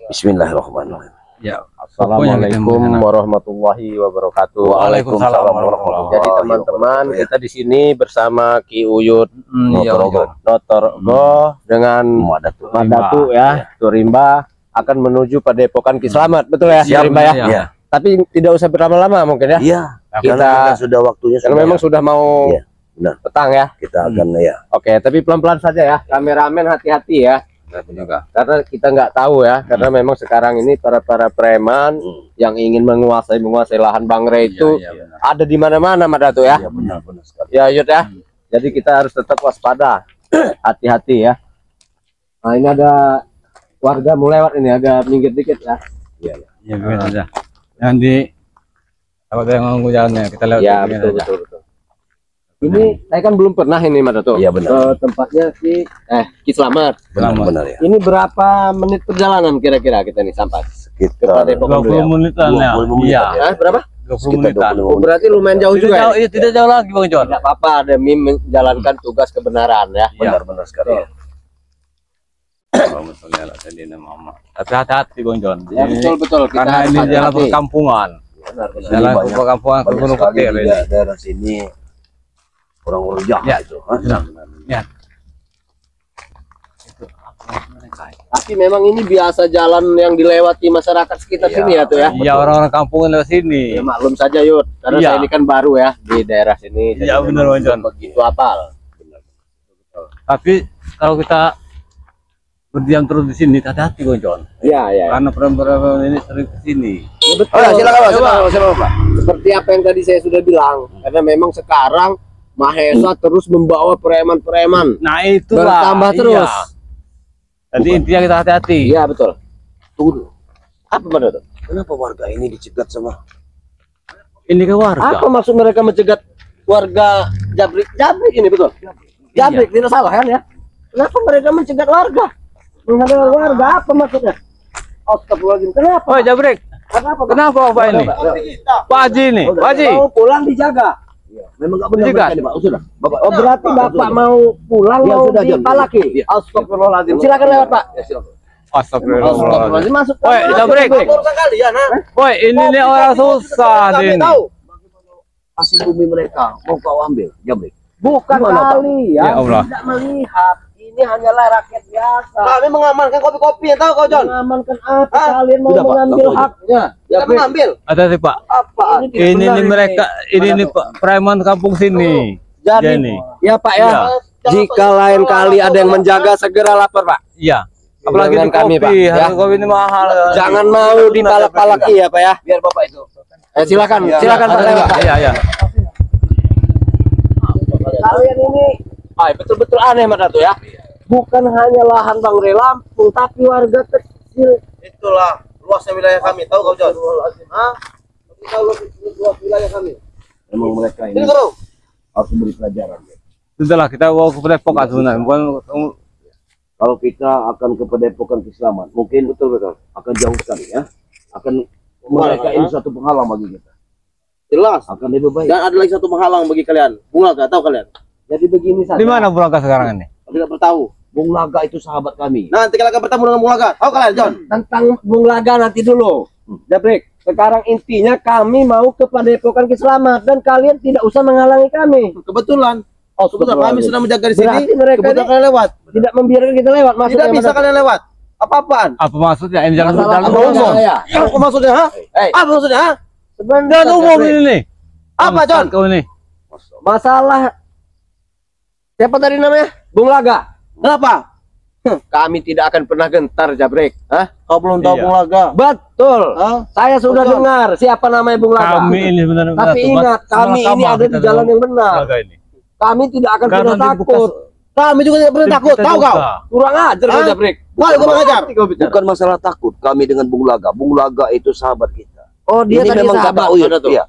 Bismillahirrahmanirrahim. Ya. Assalamualaikum warahmatullahi wabarakatuh. Waalaikumsalam warahmatullahi wabarakatuh. Jadi teman-teman, kita di sini bersama Ki Uyut Notorgo dengan Madatu ya, Turimba akan menuju Padepokan Ki Slamet, betul ya? Siap, Turimba ya? ya. Tapi tidak usah berlama-lama mungkin ya? Iya, Kita sudah waktunya. karena memang sudah mau petang ya. Kita akan ya. Oke, tapi pelan-pelan saja ya. Kameramen hati-hati ya. Karena kita nggak tahu ya, karena memang sekarang ini para preman yang ingin menguasai lahan Bangre itu ada di mana-mana, Madatu ya. Iya, benar sekali. Ya, Yud ya. Jadi kita harus tetap waspada, hati-hati ya. Nah, ini ada warga mau lewat ini, agak minggir dikit ya. Iya. Ya, begini aja. Nanti apa yang nganggu jalannya kita lewat. Ya, betul. Ini saya kan belum pernah ini, Madatu. Iya, benar. Tempatnya Ki Slamet. Benar ya. Ini berapa menit perjalanan kira-kira kita nih sampai? Sekitar 20 menitan ya. 20 menit. Iya. Berapa? 20 menitan. Oh, berarti lumayan jauh juga ya? Iya, tidak jauh lagi Bang John. Tidak apa-apa demi menjalankan tugas kebenaran ya. Benar sekali. Tapi hati-hati Bang John. Ya, betul. Kita Karena ini hati-hati. jalan perkampungan. Benar. Jalan perkampungan ke Gunung Ketir ini. Daerah sini orang-orang jahat Ya. itu. Ya. Tapi memang ini biasa jalan yang dilewati masyarakat sekitar sini ya tuh ya. Iya, orang-orang kampung lewat sini. Ya maklum saja Yud, karena Iya. saya ini kan baru ya di daerah sini. Iya, jadi benar, memang Bang John. begitu apal. Tapi kalau kita berdiam terus di sini, hati-hati Bang John. Iya. Karena perempuan ini sering ke sini. Ya, betul. Oh, silakan Pak. Seperti apa yang tadi saya sudah bilang, karena memang sekarang Mahesa terus membawa preman-preman. Nah, itulah. Bertambah terus. Jadi intinya kita hati-hati. Iya, betul. Tunggu. Apa benar tuh? Kenapa warga ini dicegat sama? Ini ke warga. Apa maksud mereka mencegat warga Jabrik? Jabrik ini betul. Jabrik tidak salah kan ya? Kenapa mereka mencegat warga? Menghadang warga apa maksudnya? Astagfirullahaladzim. Kenapa? Oh, Jabrik. Kenapa Pak ini? Pak Haji ini. Pak Haji. Mau pulang dijaga. Memang nggak benar Dicegat. mereka ini, Pak. Oh, sudah. Bapak. Oh, berarti Bapak mau pulang Ya, mau sudah, John. dipalaki. Iya. Astagfirullahaladzim. Silakan lewat, Pak. Ya, silakan. Astagfirullah. Astagfirullahaladzim. Masuk. Woi, Jabrik. Urusan kalian, ha? Woi, ini nih orang susah Kami ini. tahu. Hasil bumi mereka mau kau ambil, Jabrik. Bukan Gimana, Pak? kalian Ya Allah. tidak melihat. Ini hanyalah rakyat biasa. Kami mengamankan kopi-kopi yang tahu kau John. Mengamankan apa? Ah, Kalian mau sudah, Pak. mengambil Langsung aja. haknya. Kita mengambil. Hati-hati Pak. Apa? Ini nih mereka, ini nih Pak preman kampung sini. Jadi, Jadi. ya Pak ya. Iya. Jika lain kali ada yang menjaga, segera lapor Pak. Iya. Apalagi Dengan di kami, kopi, Pak, ya. harga kopi ini mahal. Jangan mau dipalak-palaki ya Pak ya. Biar Bapak itu. Silakan Pak lewat Pak. Iya. Kalian ini, betul-betul aneh Madatu ya. Bukan hanya lahan Bangre Lampung, tapi warga kecil. Itulah luasnya wilayah kami. Tahu kau John? Hah? Tahu luas wilayah kami. Memang mereka ini Ini kau. harus beri pelajaran. Sudahlah kita bawa ke Depok sebenarnya. Bukan Kalau kita akan ke Padepokan Ki Slamet, mungkin betul akan jauh sekali ya. Akan mereka ini satu penghalang bagi kita. Jelas. Akan lebih baik. Dan ada lagi satu penghalang bagi kalian. Bunga gak tahu kalian? Jadi begini saja. di mana Burangka sekarang ini? Tidak bertahu. Bung Laga itu sahabat kami. Nanti kalian akan bertemu dengan Bunga Gak. Tahu kalian John? Tentang Bung Laga nanti dulu. Jabrik, sekarang intinya kami mau ke Padepokan Ki Slamet dan kalian tidak usah menghalangi kami. Kebetulan. Kebetulan kami sedang menjaga di sini. Berarti mereka Kebetulan ini kalian lewat. tidak membiarkan kita lewat. Maksudnya Tidak bisa Madatu? kalian lewat. Apa-apaan? Apa maksudnya? Ini jalan Masalah jalan apa umum. saya? Apa maksudnya? Ha? Apa maksudnya? Ha? Sebentar, Jalan umum Jabrik. ini nih. Apa John? Kau ini. Masalah siapa tadi namanya? Bung Laga. Kenapa? Kami tidak akan pernah gentar, Jabrik. Hah? Kau belum tahu Iya. Bunga Gak. Betul. Hah? Saya sudah Betul. dengar siapa namanya Bung Laga. Kami ini benar-benar. Tapi ingat, kami ini ada di jalan yang benar. Ini. Kami tidak akan Karena pernah dibuka takut. Kami juga tidak pernah takut. Tahu kau? Kurang ajar kau, Hah? Jabrik. Wah, kau mengajar. Bukan masalah takut kami dengan Bung Laga. Bung Laga itu sahabat kita. Oh, dia Ini tadi memang sahabat. kata Uyut. Ada tuh. Iya.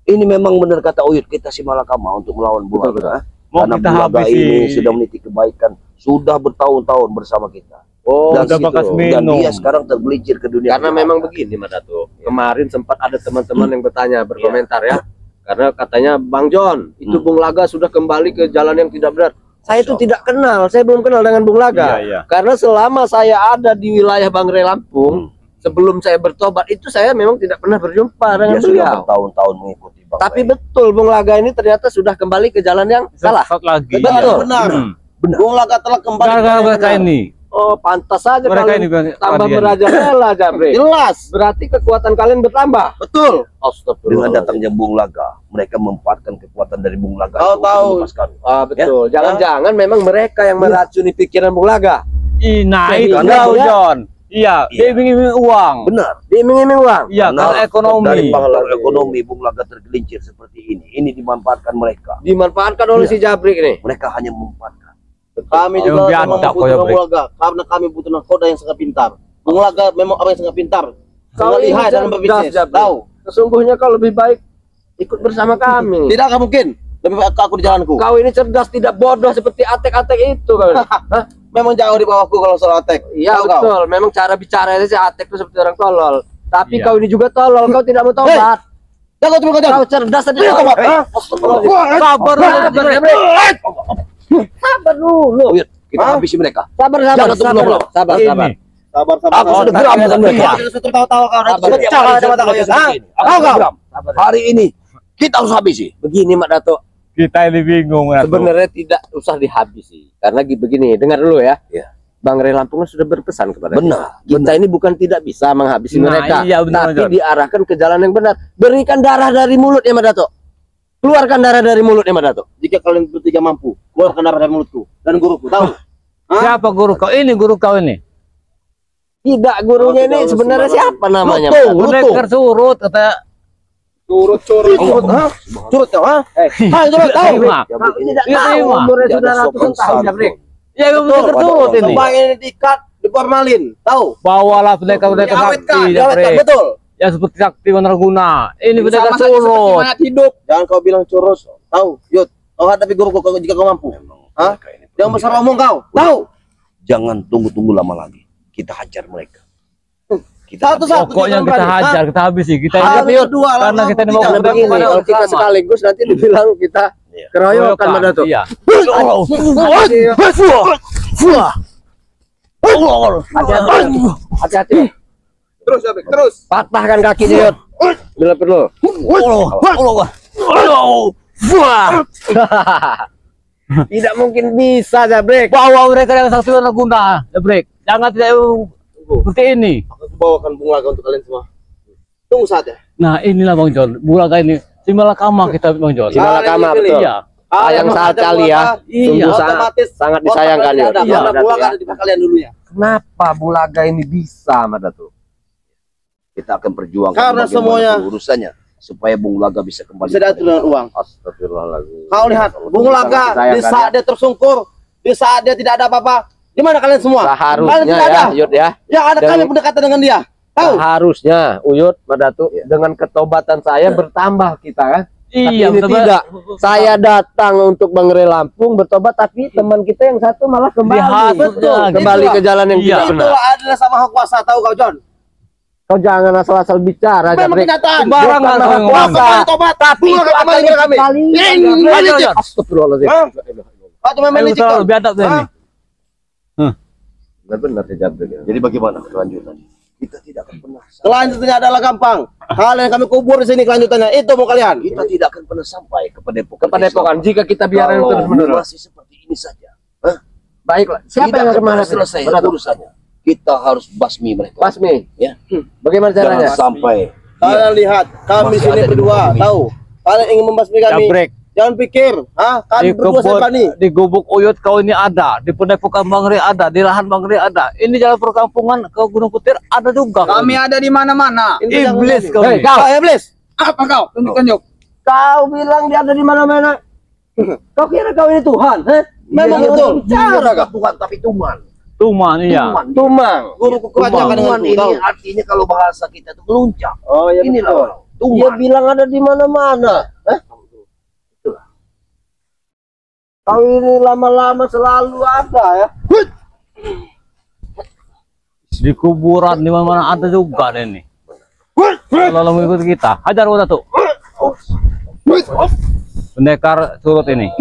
Ini memang benar kata Uyut, kita si Malakama untuk melawan Bung Laga. Mau Karena kita Bung Laga habisi. ini sudah meniti kebaikan, sudah bertahun-tahun bersama kita. Oh, Dan udah situ- bekas dan minum. dia sekarang tergelincir ke dunia. karena gelap. memang begini, Madatu. Kemarin sempat ada teman-teman yang bertanya, berkomentar ya. Karena katanya Bang John, itu Bung Laga sudah kembali ke jalan yang tidak benar. Saya itu tidak kenal, saya belum kenal dengan Bung Laga. Iya, iya. Karena selama saya ada di wilayah Bangre Lampung, sebelum saya bertobat itu saya memang tidak pernah berjumpa dengan Dia sudah beliau. bertahun-tahun mengikuti Bang Tapi Ray. betul Bung Laga ini ternyata sudah kembali ke jalan yang salah. Sesat lagi. Betul. Benar. Benar. Bung Laga telah kembali. Gara-gara ke mereka benar. ini. Oh, pantas saja Mereka kalian ini tambah kalian. merajalela, Jabrik. Jelas. Berarti kekuatan kalian bertambah. Betul. Dengan Astagfirullah. datangnya Bung Laga, mereka memanfaatkan kekuatan dari Bung Laga Tahu, untuk tahu. melepaskan. Ah, betul. Jangan-jangan memang mereka yang meracuni pikiran Bung Laga. Nah, Jadi, itu karena tahu dia- John. Iya, dia ingin uang. Benar. Diiming-iming uang. Iya, Benar. kalau ekonomi. Dari faktor ekonomi Bung Laga tergelincir seperti ini. Ini dimanfaatkan mereka. Dimanfaatkan oleh si Jabrik ini. Mereka hanya memanfaatkan. Kami Yang juga biadab memang kau butuh ya, Bung Brik. Laga karena kami butuh nakoda yang sangat pintar. Bung Laga memang orang yang sangat pintar. Kau Sangat ini lihai dalam cerdas, berbisnis. Jabrik. Tahu? Sesungguhnya kau lebih baik ikut bersama kami. Tidak akan mungkin. Lebih baik aku di jalanku. Kau ini cerdas, tidak bodoh seperti Atek-Atek itu. Kau. Hah? Memang jauh di bawahku kalau soal attack. Iya Tahu kau? betul. Memang cara bicara si Atek itu seperti orang tolol. Tapi Iya. kau ini juga tolol. Kau tidak mau tobat. Jangan tunggu kau. Kau cerdas tapi Iya, tobat. Pak. Hah? Sabar dulu, Jabrik. Sabar dulu. Yuk, kita habisi mereka. Sabar. Jangan tunggu lama. Sabar. Ini. Sabar. Aku sudah geram dengan mereka. Kau sudah tertawa-tawa kau. Sabar. Pecah kacamata kau. Hah? Aku sudah geram. Hari ini kita harus habisi. Begini Mak Dato. Kita ini bingung ya. Sebenarnya tidak usah dihabisi. Karena begini, dengar dulu ya. Iya. Bang Ray Lampung kan sudah berpesan kepada Benar, kita ini bukan tidak bisa menghabisi Nah, mereka, iya, benar, tapi John. diarahkan ke jalan yang benar. Berikan darah dari mulutnya, Mak Dato. Keluarkan darah dari mulutnya, Mak Dato. Jika kalian bertiga mampu, keluarkan darah dari mulutku dan guruku. Tahu? Siapa guru kau? Ini guru kau ini. Tidak, gurunya Oh, ini tidak sebenarnya sembarangan. siapa namanya? Lutung, Mak Dato? Lutung. Pendekar surut kata. Curut. Hah? Curut kau, ha? Hai, curut tahu. Terima. Kau tidak Iya, tahu terima. umurnya Tidak sudah ada ratusan sopan tahun, Jabrik. santun. Ya, yang pendekar surut ini. Kembang ini diikat di formalin. Tahu? Bawalah pendekar-pendekar Diawetkan, sakti. diawetkan, Jabrik. betul. Ya seperti sakti menerguna. Ini pendekar Sama saja seperti surut. semangat hidup. Jangan kau bilang curut. Tahu? Yud, kau hadapi guruku jika kau mampu. Hah? Mereka ini Jangan besar omong kau. Tahu? Jangan tunggu-tunggu lama lagi. Kita hajar mereka. Kita Satu-satu. Pokoknya jangan kita kembali. hajar, kita habisi. Kita Harus ini berdua, karena lama, kita ini mau tidak. Karena begini, pada kalau kita bersama. sekaligus nanti dibilang kita Iya. keroyokan, Mak Dato. Iya. Hati-hati. Terus, Jabrik, terus. Patahkan kakinya, Yud. Bila perlu. Tidak mungkin bisa, Jabrik. Bawa mereka yang sakti menerguna. Jabrik. Jangan tidak seperti ini. Aku bawakan bunga untuk kalian semua. Tunggu saja. Nah inilah Bang John. Bulaga ini. Si Malakama kita Bang John. Si Malakama, Kalian betul. Iya. Sayang saat kali ya. Iya, Sungguh sangat disayangkan, Yud. Ada, Iya, karena bunga ada di kalian dulu ya. Kenapa Bulaga ini bisa, Mak Dato? kita akan perjuangkan Karena bagaimana semuanya urusannya supaya Bung Laga bisa kembali. Bisa diatur dengan uang. Astagfirullahaladzim. Kau lihat, Bung Laga di saat dia tersungkur, di saat dia tidak ada apa-apa, di mana kalian semua? Kalian Seharusnya tidak ya, ada. Yud ya. Yang ada Dan- kami berdekatan dengan dia. Tahu? Seharusnya Uyut, Mak Dato, dengan ketobatan saya bertambah kita kan. Iya, Tapi ini betul, tidak. Saya datang untuk Bang Ray Lampung bertobat, tapi teman kita yang satu malah kembali. Dihasut ya, Kembali itulah. ke jalan yang Iya. tidak benar. Itulah adalah sama hak kuasa, tahu kau John? Kau jangan asal-asal bicara, Memang Jabrik. kenyataan. Sembarangan Bukan kau maha yang kuasa. ngomong. Tobat, Tapi itu akan kembali ke kami. kembali. Ini aja. Astagfirullahaladzim. Hah? Kau cuma main Ayo, licik kau. selalu biadab tuh ini. Benar sih Jabrik. ya. Jadi bagaimana kelanjutannya? Kita tidak akan pernah Kelanjutannya adalah gampang. Hal yang kami kubur di sini kelanjutannya. Itu mau kalian. kita tidak akan pernah sampai ke padepokan. Kepadepokan jika kita biarkan Kalau terus menerus. masih seperti ini saja. Hah? Baiklah. Siapa Tidak yang akan akan pernah menghadapi? selesai Mak Dato. urusannya. Kita harus basmi mereka. Basmi. Ya. Bagaimana caranya? Jangan sampai Kalian lihat, kami Masih sini ada di berdua, muka bumi. tahu. Kalian ingin membasmi kami. Jabrik. Jangan pikir, kami Di berdua saya kebun, berani. di gubuk Uyut kau ini ada, di pendepokan Bang Ri ada, di lahan Bang Ri ada. Ini jalan perkampungan ke Gunung Putir ada juga. Kami ada di mana-mana. Iblis kau Hei, ini. kau. Iblis. Apa kau? Tunjuk-tunjuk. Kau bilang dia ada di mana-mana. Kau kira kau ini Tuhan? Memang Dia betul. Cara kau. Tuhan tapi tuman. Tuman iya. Tumang. Guru kerajaan dengan Tuman itu, ini tahu. artinya kalau bahasa kita itu meluncak. Oh ya Inilah betul. orang. Dia Tuman. bilang ada di mana-mana. Kau ini lama-lama selalu ada ya. Di kuburan di mana-mana ada juga deh ini. Kalau mengikuti kita, hajar udah tuh. Pendekar surut ini.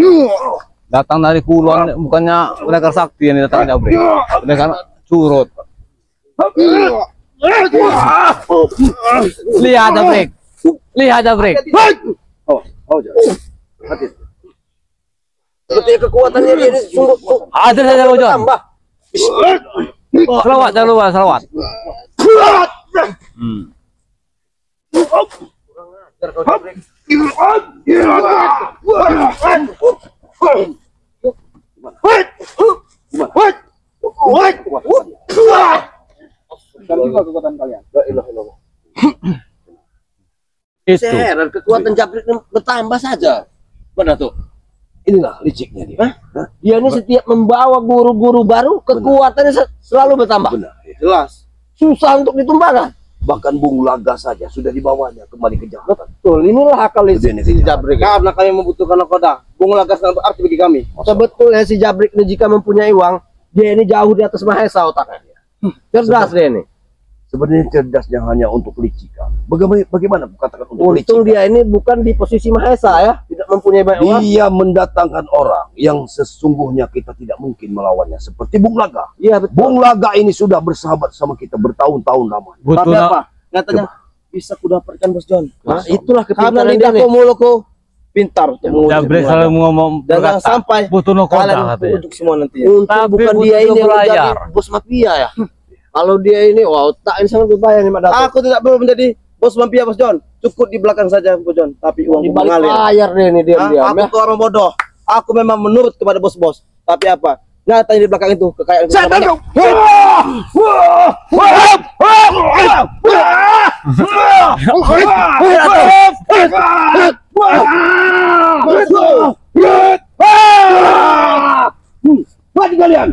Datang dari Kulon, bukannya pendekar sakti ini datang Jabrik. Pendekar surut. Lihat Jabrik. Lihat Jabrik. Hati. Seperti kekuatannya dia ini sungguh Ada saja Bang Jon. tambah. Selawat jangan lupa selawat. Kekuatan kalian. Itu. heran kekuatan Jabrik ini bertambah saja. Mana tuh? Inilah liciknya dia. Dia ini setiap membawa guru-guru baru, kekuatannya selalu bertambah. Benar. Ya. Jelas. Susah untuk ditumbangkan. Bahkan Bung Laga saja sudah dibawanya kembali ke Jakarta. Betul, inilah akal si Ini Jabrik. Karena kami membutuhkan nakoda. Bung Lagas sangat berarti bagi kami. Sebetulnya si Jabrik ini jika mempunyai uang, dia ini jauh di atas Mahesa otaknya. Cerdas dia ini. Sebenarnya cerdasnya hanya untuk licikan. Bagaimana katakan untuk Untung licikan? dia ini bukan di posisi Mahesa ya, tidak mempunyai banyak uang. Dia mendatangkan orang yang sesungguhnya kita tidak mungkin melawannya. Seperti Bung Laga. Iya betul. Bung Laga ini sudah bersahabat sama kita bertahun-tahun lamanya. Tapi Butuh apa? Nyatanya bisa kudapatkan Bos Jon. Nah, itulah Karena kepintaran dia lidahku nih. mulutku pintar untuk mengurus Jabrik Bung selalu Laga. ngomong Dan jangan berkata, sampai butuh nakoda kalian katanya. untuk semua nantinya. Untung Tapi bukan dia butuh ini yang menjadi belajar. bos mafia ya. Kalau dia ini, wah otak ini sangat berbahaya nih Mak Datuk. Aku tidak perlu menjadi bos mafia Bos Jon. Cukup di belakang saja Bos Jon. Tapi uang Di balik mengalir. layar deh ini diam-diam Aku ya. tuh orang bodoh. Aku memang menurut kepada bos-bos. Tapi apa? Nyatanya di belakang itu kekayaan kita banyak. Mati kalian!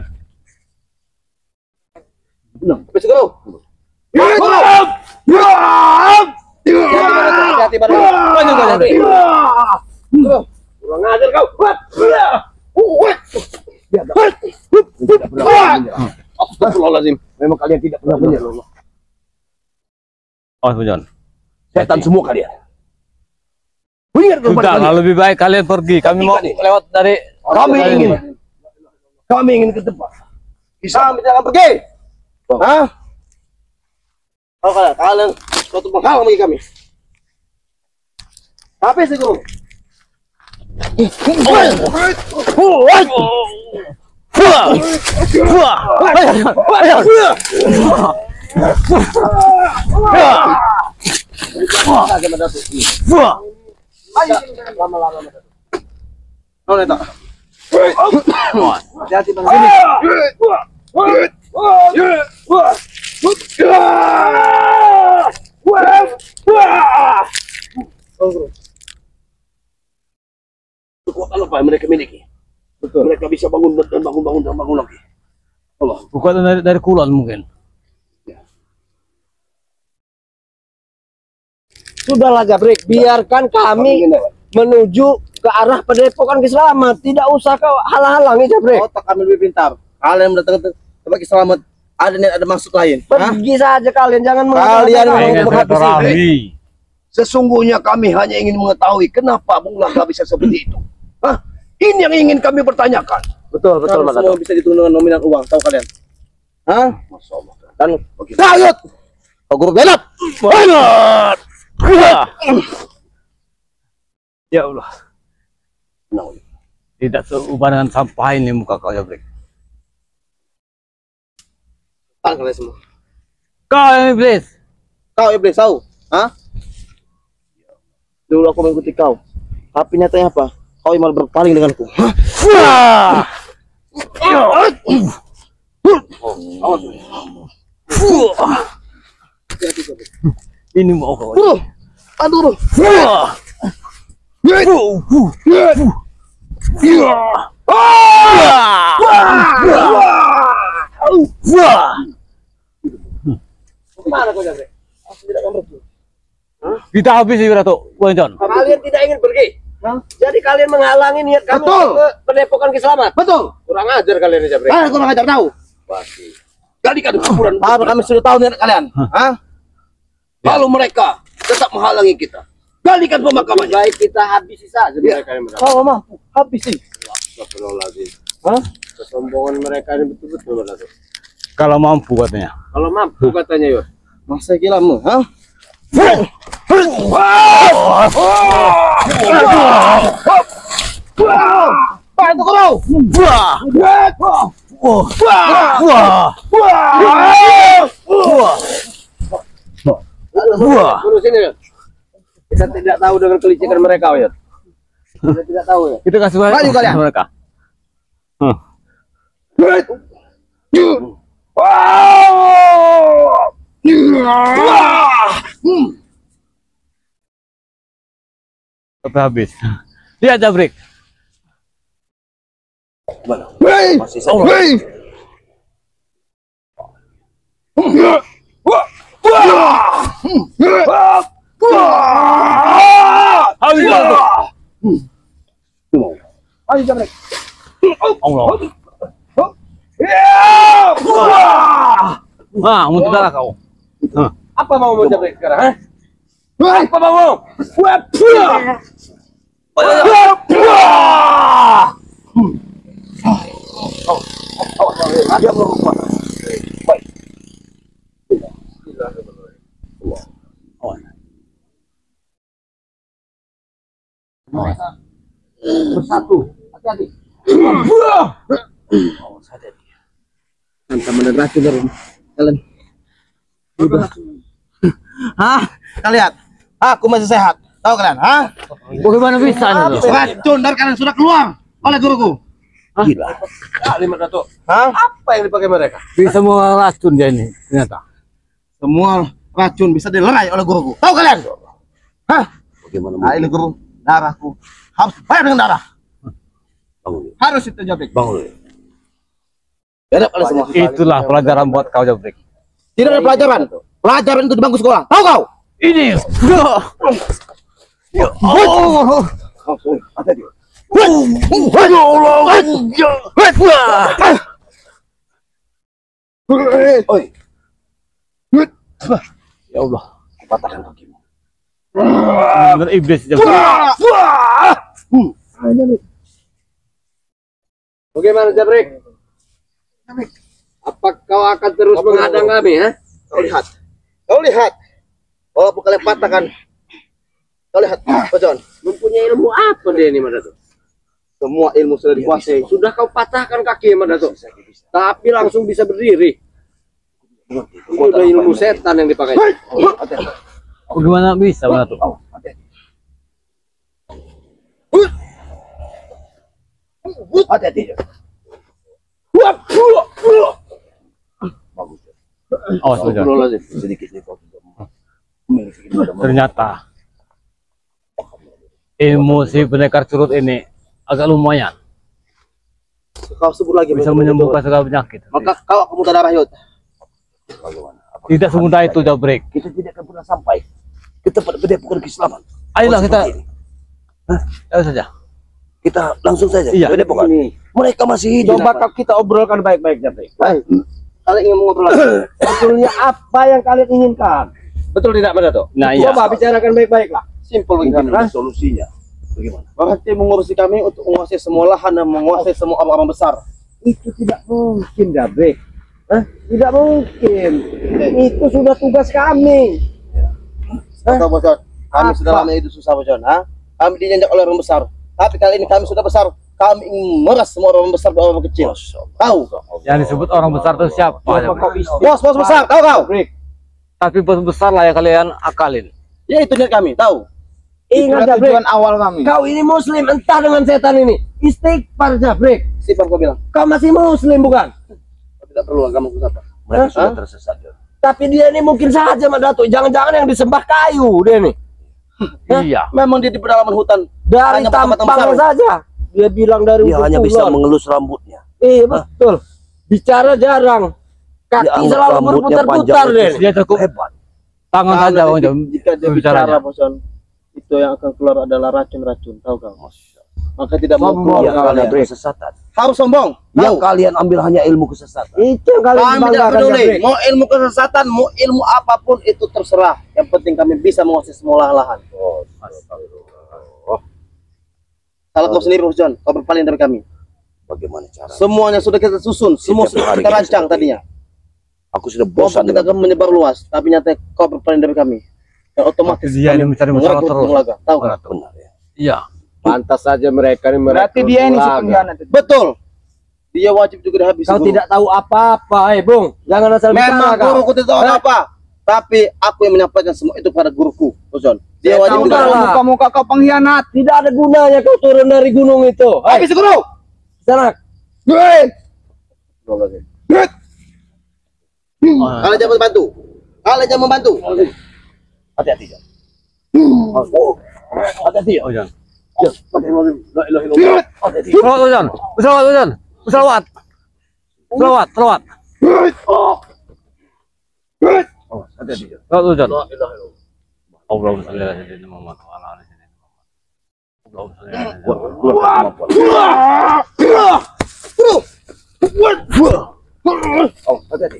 Habis guru. Hati-hati pada. Banyak kali. Kurang ajar kau. Tidak pernah menyerah. Astagfirullahaladzim. Memang kalian tidak pernah menyerah. Oh Bang Jon. Setan semua kalian. Ingat kepada Sudah kalian. lah, lebih baik kalian pergi. Kami mau lewat dari Kami ingin ke tempat. Kami jangan pergi. Hah? Oh kalian suatu penghalang bagi kami. Habis sih guru. Oh neta. Hati-hati bang. Sini. Kekuatan apa yang mereka miliki? Betul. Mereka bisa bangun dan bangun lagi. Allah. bukan dari kulon mungkin. Sudahlah Jabrik, biarkan kami menuju ke arah Padepokan Kiselamat. Tidak usah kau halang-halangi Jabrik. Otak kami lebih pintar. Kalian mendatang tempat selamat. Ada maksud lain. Hah? Pergi saja kalian, jangan Kalian mengatakan Ingin menghabisi. berkelahi. Sesungguhnya kami hanya ingin mengetahui kenapa Bung Laga bisa seperti itu. Hah? Ini yang ingin kami pertanyakan. Betul, betul, Kalau Mak semua Datuk. bisa ditunggu dengan nominal uang, tahu kalian? Hah? Masya Allah. Dan Oke. Sayut. Kau guru belot. Ya Allah. Tenang. Tidak seubah dengan sampah ini muka kau Jabrik. Tahan kalian semua. Kau yang iblis. Kau iblis tahu? Hah? Dulu aku mengikuti kau. Tapi nyatanya apa? Kau yang malah berpaling denganku. Hah? Ini mau kau. Guru. Aduh. Kemana kau Jabrik? Aku tidak akan pergi. Kita habisi Datuk Bang Jon. Kalian tidak ingin pergi. Jadi kalian menghalangi niat kami Betul. ke Padepokan Kiselamat. Betul. Kurang ajar kalian ini Jabrik. Kalian kurang ajar tahu. Jadikan kuburan. Baru kami sudah tahu niat kalian. Hah? Kalau mereka tetap menghalangi kita, galikan pemakamannya. Baik kita habisi saja Ya. mereka yang berada. Kau mampu. Habisi. Astagfirullahaladzim. Hah? Kesombongan mereka ini betul-betul Mak Datuk. Kalau mampu katanya. Kalau mampu katanya Yus. Masa gilamu, ha? Bantu kau. Terus sini. Kita tidak tahu dengan kelicikan mereka, ya. Kita tidak tahu ya. Kita kasih Maju kalian. mereka. Sampai habis. Lihat Jabrik. Masih saja. Habis Jabrik. Ayo Jabrik. Allah. Nah, untuk darah kau. Apa mau Jabrik sekarang, ha? Apa mau? Bersatu. Hati-hati. Sama dengan racun dari kalian. Hah? Kalian? Aku masih sehat. Tahu kalian? Hah? Bagaimana bisa itu? Racun dari kalian sudah keluar oleh guruku. Gila. Kali Datuk. Hah? Apa yang dipakai mereka? Bisa meracun dia ini ternyata. Semua racun bisa dilerai oleh guruku. Tahu kalian? Hah? Bagaimana Nah, ini guru. Darahku harus bayar dengan darah. bangun? Harus itu Jabrik. Bangun. Ada kalian semua. Itulah pelajaran buat kau Jabrik. Tidak ada pelajaran. Pelajaran itu di bangku sekolah. Tahu kau? Ini. Oi, Ya Allah. patahkan kakimu. Benar iblis Jabrik. Bagaimana Jabrik? Apa kau akan terus menghadang kami, ha? Kau lihat. Kau lihat. Walaupun kalian patahkan. Kau lihat, Bocon. Mempunyai ilmu apa dia ini, Datuk? Semua ilmu sudah dikuasai. Sudah kau patahkan kaki, Datuk. Tapi langsung bisa berdiri. Ini udah ilmu setan yang dipakai. Bagaimana bisa Datuk? Hati-hati. Awas Bocon. Sedikit nih kau juga memiliki ilmu. Ternyata ilmu si pendekar curut ini agak lumayan. Kau sebut lagi. Bisa menyembuhkan segala penyakit. Maka kau akan muntah darah, Yud. Bagaimana? Tidak semudah itu Jabrik. Kita tidak akan pernah sampai ke tempat padepokan keislaman. Ayolah Oh, kita. seperti ini. Ayo saja. Kita langsung saja. Iya. Padepokan. Mereka masih hidup. Coba kita obrolkan baik-baik, Jabrik. Kalian ingin mengobrol lagi? Sebetulnya apa yang kalian inginkan? Betul tidak, Datuk? Nah, iya. Coba bicarakan baik-baik lah. Simpel Mungkin begini. ada solusinya. Bagaimana? Berarti mengurusi kami untuk menguasai semua lahan dan menguasai semua orang-orang besar. Itu tidak mungkin, Jabrik. Hah? Tidak mungkin. Itu sudah tugas kami. Tahu Bocon? Kami sudah lama hidup susah, Bocon. Ha? Kami diinjak oleh orang besar. Tapi kali ini kami sudah besar. Kami ingin meras semua orang besar dan orang kecil. Tahu? Yang disebut orang besar itu siapa? Jabrik? Bos besar, tahu kau? Tapi bos besar lah yang kalian akalin. Ya itu niat kami, tahu? Ingat, Jabrik. Tujuan awal kami. Kau ini muslim, entah dengan setan ini. Istighfar, Jabrik. Sifat kau bilang. Kau masih muslim, bukan? Tidak perlu agama kusata. Mereka sudah tersesat. Ya. Tapi dia ini mungkin saja, Datuk. Jangan-jangan yang disembah kayu dia nih. Iya. Memang dia di pedalaman hutan. Dari Hanya tempat-tempat tampang besar. saja. Dia bilang dari Dia ujung hanya bisa kulon. mengelus rambutnya. Iya, betul. Bicara jarang. Kaki Dia anggap selalu rambutnya berputar-putar panjang dia. itu. Dia cukup Hebat. tangan Karena saja Bang Jam. jika dia Bicaranya. bicara, Bocon, itu yang akan keluar adalah racun-racun, tahu kau? Maka tidak mau Sombong keluar Yang kalian. kalian kalian. kesesatan. Harus sombong. Yang Tahu? kalian ambil hanya ilmu kesesatan. Itu yang kalian Kami tidak banggakan, peduli. Jabrik. Mau ilmu kesesatan, mau ilmu apapun itu terserah. Yang penting kami bisa menguasai semua lahan. Kalau kau sendiri, Bocon, kau berpaling dari kami. Bagaimana cara? Semuanya sudah kita susun, semua sudah kita rancang tadinya. Aku sudah Bosan bosan. kita akan menyebar luas, tapi nyata kau berpaling dari kami. Dan otomatis Dia ini mencari masalah mengerakut terus. Bung Laga. Tahu kan? Benar ya. Iya. Pantas saja mereka ini Berarti merekrut dia ini si Bung Laga. pengkhianat. Betul. Dia wajib juga dihabisi. Kau guru. tidak tahu apa-apa, Bung. Jangan asal Memang bicara kau. guruku tidak tahu apa. Tapi aku yang menyampaikan semua itu pada guruku, Boson. Dia Saya wajib tahu juga. lah. Muka-muka kau pengkhianat. Tidak ada gunanya kau turun dari gunung itu. Hei, Habis guru. sana. Kalian jangan membantu. Kalian jangan membantu. Hati-hati ya. Hati-hati ya, Ojan. La ilaha illallah. Hati-hati. Selawat, Ojan. Selawat, Ojan. Selawat. Selawat, selawat. Hati-hati ya. Selawat, Ojan. La ilaha illallah. Allahumma shalli ala sayyidina Muhammad wa ala ali sayyidina Muhammad. Allahumma shalli ala sayyidina Muhammad. Keluarkan kemampuan. Oh, hati-hati.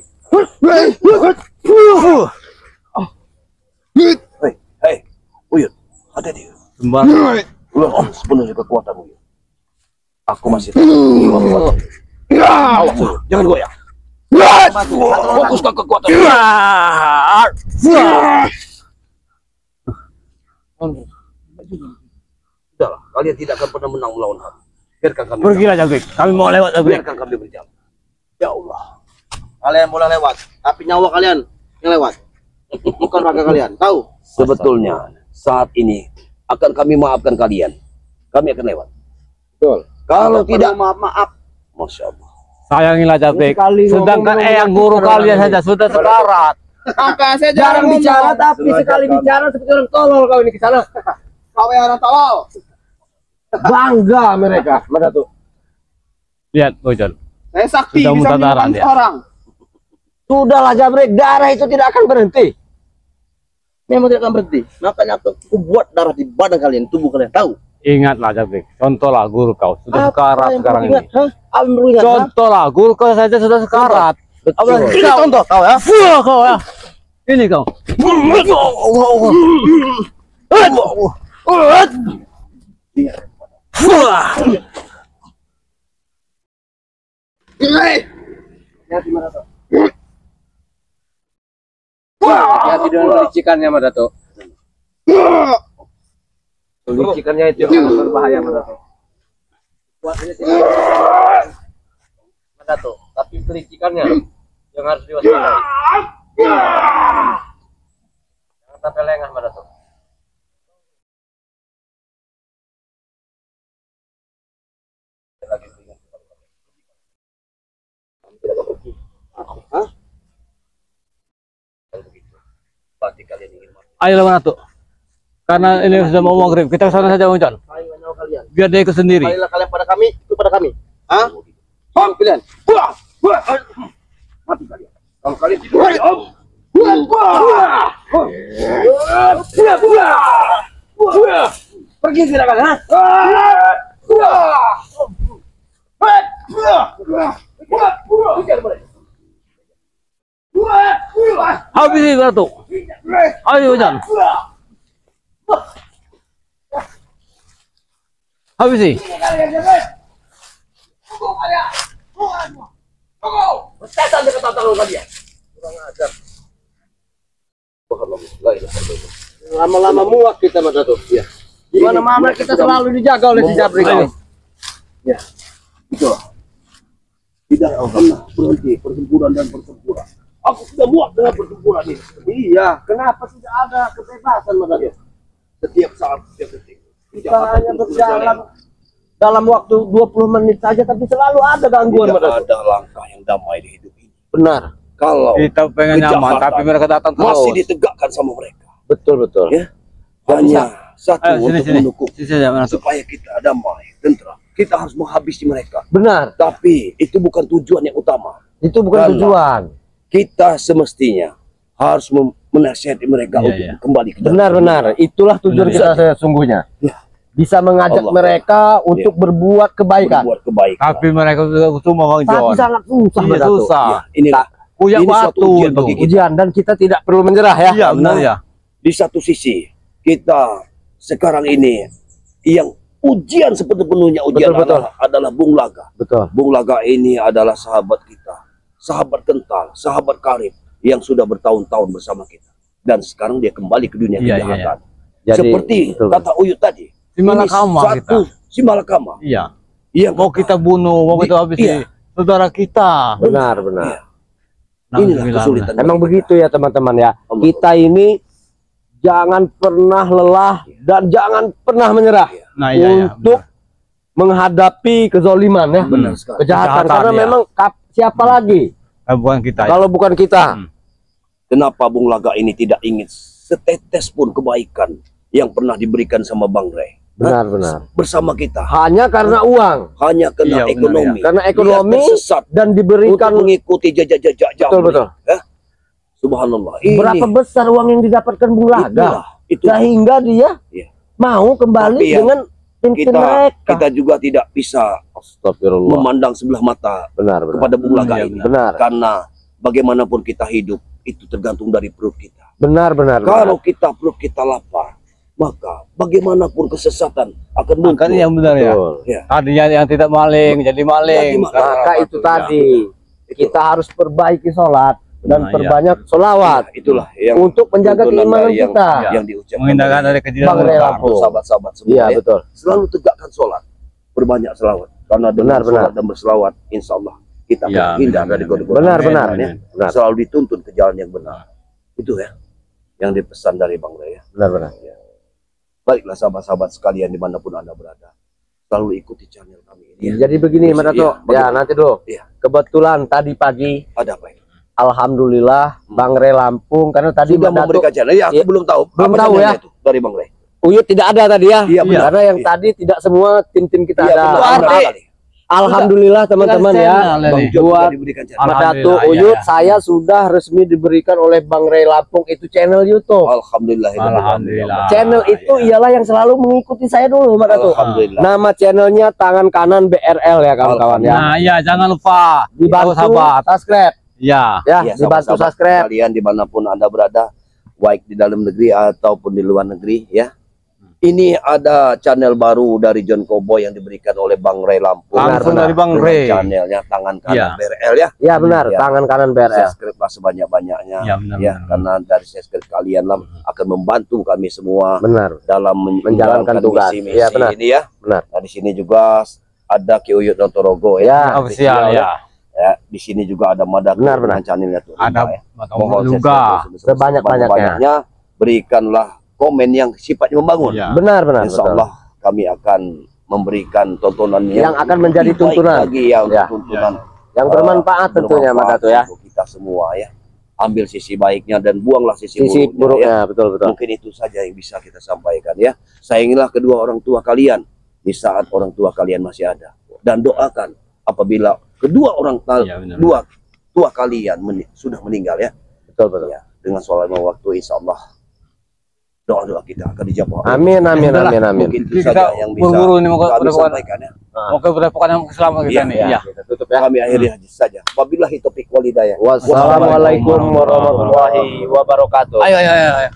Hei, Uyut, hati-hati. Sembarang. Belum sepenuhnya kekuatanmu. Aku masih kekuatan. Awas, Uyut, jangan goyah. Fokuskan kekuatan. Sudahlah, kalian tidak akan pernah menang melawan aku. Biarkan kami. Pergilah, Jabrik. Kami mau lewat, Jabrik. Biarkan kami berjalan. Ya Allah. Kalian boleh lewat, tapi nyawa kalian yang lewat. Bukan raga kalian. Tahu? Sebetulnya saat ini akan kami maafkan kalian. Kami akan lewat. Betul. Kalau Ada tidak, perlu maaf. Masya Allah. Sayangilah, Jabrik. Sekali Sedangkan ngomong, eyang guru ngomong, kalian ngomong. saja sudah sekarat. Kakak saya Jarang ngomong. bicara tapi sekali bicara seperti orang tolol kau ini ke sana. Kau yang orang tolol. Bangga mereka. Mana tuh? Lihat, Ojan. Saya sakti Sudah bisa muntah darah menyembuhkan dia. orang. Sudahlah Jabrik, darah itu tidak akan berhenti. Memang tidak akan berhenti. Makanya aku buat darah di badan kalian, tubuh kalian. Tahu? Ingatlah, Jabrik. Contohlah guru kau sudah sekarat yang sekarang perlu ingat? ini. Hah? Apa yang perlu ingat? Hah? Contohlah, guru kau saja sudah sekarat. Apalagi ini contoh, tahu ya? Wah, kau ya. Ini kau. Wah. Hati-hati dengan kelicikannya, Madato. Kelicikannya itu yang sangat berbahaya, Madato. Kuatnya tidak Madato, tapi kelicikannya yang harus diwaspadai. Jangan sampai lengah, Madato. Berarti kalian ingin mati. Ayolah, Manato. Karena ini sudah mau maghrib, kita ke sana saja, Ojan. Ayo nyawa kalian. Biar dia ikut sendiri. Kalilah kalian pada kami, itu pada kami. Hah? Hah? Pilihan. Mati kalian. Kalau kalian tidak Pergi silakan, ha? Habisi, Manato. Ayo, Ojan. Habisi. setan dekat tangan kalian. Kurang ajar. Lama-lama muak kita Madato. Ya. Di mana-mana kita selalu dijaga oleh si Jabrik ini. Ya. Itu. Tidak pernah berhenti pertempuran dan pertempuran. Aku sudah muak dengan pertempuran ini. Iya, kenapa tidak ada kebebasan Madato? Setiap saat, setiap detik. Kita hanya berjalan dalam waktu 20 menit saja, tapi selalu ada gangguan, Tidak Madato. ada langkah yang damai di hidup ini. Benar. Kalau Kita pengen nyaman, kejahatan tapi mereka datang terus. masih ditegakkan sama mereka. Betul, betul. Ya. Hanya satu Ayo, sini, untuk sini. mendukung Sini saja, Manato. supaya kita damai, tentram. Kita harus menghabisi mereka. Benar. Tapi itu bukan tujuan yang utama. Itu bukan Dalam. tujuan. Kita semestinya harus menasihati mereka Iya, untuk iya. kembali ke dalam. Benar-benar. Itulah tujuan Benar, kita sesungguhnya. Ya. Bisa mengajak Allah. mereka untuk berbuat kebaikan. Berbuat kebaikan. Tapi mereka sudah semua Bang Tapi John. sangat susah, Iya, Madato. susah. Ya, inilah Punya ini suatu batu ujian itu. bagi kita. Ujian, dan kita tidak perlu menyerah ya. Iya, benar ya. Di satu sisi kita sekarang ini yang ujian sepenuhnya ujian Betul, betul. adalah Bung Laga. Betul. Bung Laga ini adalah sahabat kita, sahabat kental, sahabat karib yang sudah bertahun-tahun bersama kita. Dan sekarang dia kembali ke dunia Iya, kejahatan. Jadi, Seperti betul. kata Uyut tadi. Si Malakama ini kita. si Malakama. Iya. Yang Mau kita bunuh, mau kita habisi Iya. saudara kita. Benar, benar. Iya. Inilah Alhamdulillah. kesulitan. Emang mereka. begitu ya teman-teman ya. Allah. Kita ini jangan pernah lelah dan jangan pernah menyerah Nah, iya, untuk menghadapi kezoliman ya, Benar sekali. kejahatan. Kejahatan, Karena ya. memang siapa lagi Bukan kita. Ya. kalau bukan kita? Kenapa Bung Laga ini tidak ingin setetes pun kebaikan yang pernah diberikan sama Bang Rey? Benar-benar. Bersama kita. Hanya karena uang, Hanya karena Iya, benar, ekonomi. karena ekonomi Dia tersesat dan untuk diberikan mengikuti jajak-jajak betul betul. Subhanallah. Berapa besar uang yang didapatkan Bung Laga Itu sehingga dia Iya. mau kembali Tapi ya, dengan inti mereka. kita juga tidak bisa Astagfirullah. memandang sebelah mata Benar, benar. kepada Bung Laga Iya, ini. benar. Karena bagaimanapun kita hidup itu tergantung dari perut kita. Benar, benar. Kalau perut kita lapar, maka bagaimanapun kesesatan akan muncul. Kan yang benar ya. Betul. Tadinya yang tidak maling jadi maling. Jadi maling. Maka itu tadi kita harus perbaiki sholat dan Nah, iya. perbanyak sholawat Nah, itulah yang untuk menjaga tuntunan keimanan dari kita. yang diucapkan Menghindarkan dari Bang kejadian Rey besar. Lampung. sahabat-sahabat semua Iya ya. betul. Selalu tegakkan sholat, berbanyak selawat. Karena dengan Benar, sholat dan berselawat, insya Allah kita akan Iya, terhindar benar, dari benar. godaan. Benar, benar. Ya. Benar. Selalu dituntun ke jalan yang benar. Itu ya yang dipesan dari Bang Rey ya. Benar, benar. Baiklah sahabat-sahabat sekalian dimanapun Anda berada, selalu ikuti channel kami ini. Ya. Jadi begini Mas Dato. Iya, Ya nanti dulu. Iya. Kebetulan tadi pagi, Ada apa ini? alhamdulillah Bang Rey Lampung karena tadi Sudah Mas Dato memberikan channel. Ya, aku Iya. belum tahu. Belum Apa tahu channelnya ya. itu dari Bang Rey. Uyut tidak ada tadi ya. Iya, benar. Karena yang Iya. tadi tidak semua tim-tim kita Iya, ada. benar, Berarti, benar sekali. alhamdulillah teman-teman ya. Channel Bang ini. John buat sudah diberikan channel. Mas Dato Alhamdulillah, Uyut, iya, iya. saya sudah resmi diberikan oleh Bang Rey Lampung itu channel YouTube. Alhamdulillah. Alhamdulillah. Channel itu ialah yang selalu mengikuti saya dulu Mas Dato. Alhamdulillah. Nama channelnya Tangan Kanan BRL ya kawan-kawan ya. Nah, iya jangan lupa Dibantu sahabat. subscribe Ya. ya, Ya, dibantu sahabat-sahabat subscribe. kalian dimanapun Anda berada, baik di dalam negeri ataupun di luar negeri ya. Ini ada channel baru dari John Cowboy yang diberikan oleh Bang Rey Lampung. Langsung benar. dari Bang Dengan Rey. Channelnya Tangan Kanan Iya. BRL ya. Ya benar, Ya. Tangan Kanan BRL. Subscribe lah sebanyak-banyaknya Ya, benar, ya, benar. karena dari subscribe kalian lah akan membantu kami semua Benar. dalam Menjalankan tugas. misi-misi Iya, benar. ini ya. Benar. Nah, di sini juga ada Ki Uyut Dontorogo Ya, ya. Ofisial ya. Ya, di sini juga ada Madako Benar, benar. dengan channelnya tuh. Ada ya. Mohon juga. Sebanyak-banyaknya. Berikanlah komen yang sifatnya membangun. Ya. benar benar. Insya betul. Allah kami akan memberikan tontonan Yang akan menjadi lebih baik tuntunan. lagi ya, untuk Ya. tuntunan Yang bermanfaat tentunya Mas bermanfaat Dato ya. untuk kita semua ya. Ambil sisi baiknya dan buanglah sisi, Sisi buruknya, ya. buruknya betul betul. Mungkin itu saja yang bisa kita sampaikan ya. Sayangilah kedua orang tua kalian di saat orang tua kalian masih ada, dan doakan apabila kedua orang Ya, benar. dua tua kalian sudah meninggal ya. Betul betul. Ya, dengan sholat lima waktu insya Allah doa-doa kita akan dijawab. Amin amin amin amin. Mungkin itu Kita saja yang bisa buru-buru ini mau kami ke sampaikan ya. mau ke Padepokan yang selamat kita Iya, nih. iya. Ya. Kita tutup ya. Kami akhiri saja. Wabillahi taufiq wal hidayah. Wassalamualaikum warahmatullahi wabarakatuh. Ayo ayo ayo.